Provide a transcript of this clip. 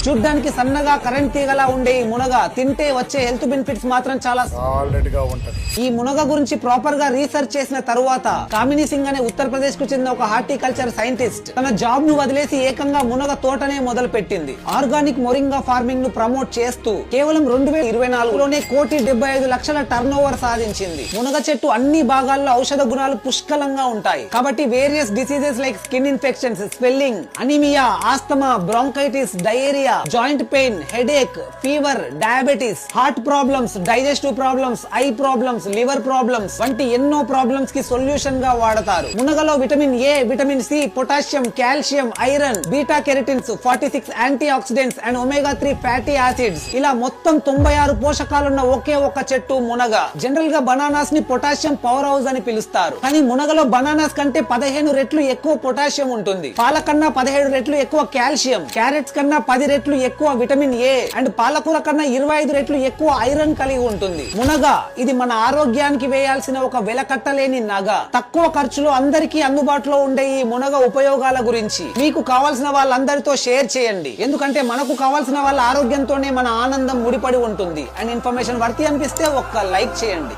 చూడ్డానికి సన్నగా కరెంట్ తీగలా ఉండే ఈ మునగ తింటే వచ్చే హెల్త్ బెనిఫిట్స్ మాత్రం చాలా సాలిడ్ గా ఉంటది. ఈ మునగ గురించి ప్రాపర్ గా రీసెర్చ్ చేసిన తరువాత కామినీ సింగ్ అనే ఉత్తరప్రదేశ్ కు చెందిన ఒక హార్టికల్చర్ సైంటిస్ట్ తన జాబ్ ను వదిలేసి ఏకంగా మునగ తోటనే మొదలు పెట్టింది. ఆర్గానిక్ మొరింగా ఫార్మింగ్ ను ప్రమోట్ చేస్తూ కేవలం 2024లోనే 1,75,00,000 టర్న్ ఓవర్ సాధించింది. మునగ చెట్టు అన్ని భాగాల్లో ఔషధ గుణాలు పుష్కలంగా ఉంటాయి కాబట్టి various diseases like skin infections, swelling, anaemia, asthma, bronchitis, diarrhoea, joint pain, headache, fever, diabetes, heart problems, digestive problems, eye problems, liver problems వంటి ఎన్నో ప్రాబ్లమ్స్ కి సొల్యూషన్ గా వాడతారు. మునగలో vitamin A, vitamin C, potassium, calcium, iron, beta carotenes, 46 antioxidants and omega 3 fatty acids ఇలా మొత్తం 96 పోషకాలున్న ఒకే ఒక్క చెట్టు మునగ. జనరల్ గా బనానాస్ ని పొటాషియం పవర్ హౌస్ అని పిలుస్తారు. కానీ మునగలో బనానాస్ కంటే 15 రెట్లు ఎక్కువ పొటాషియం ఉంటుంది. పాల కన్నా 17 రెట్లు ఎక్కువ కాల్షియం, క్యారెట్స్ కన్నా 10 రెట్లు ఎక్కువ విటమిన్ ఏ అండ్ పాలకూర కన్నా 25 రెట్లు ఎక్కువ ఐరన్ కలిగి ఉంటుంది. మునగ ఇది మన ఆరోగ్యానికి వేయాల్సిన ఒక వెలకట్టలేని నగ. తక్కువ ఖర్చులో అందరికీ అందుబాటులో ఉండే ఈ మునగ ఉపయోగాల గురించి మీకు కావాల్సిన వాళ్ళందరితో షేర్ చేయండి. ఎందుకంటే మనకు కావాల్సిన వాళ్ళ ఆరోగ్యంతోనే మన ఆనందం ముడిపడి ఉంటుంది. అండ్ ఇన్ఫర్మేషన్ వర్తి అనిపిస్తే ఒక్క లైక్ చేయండి.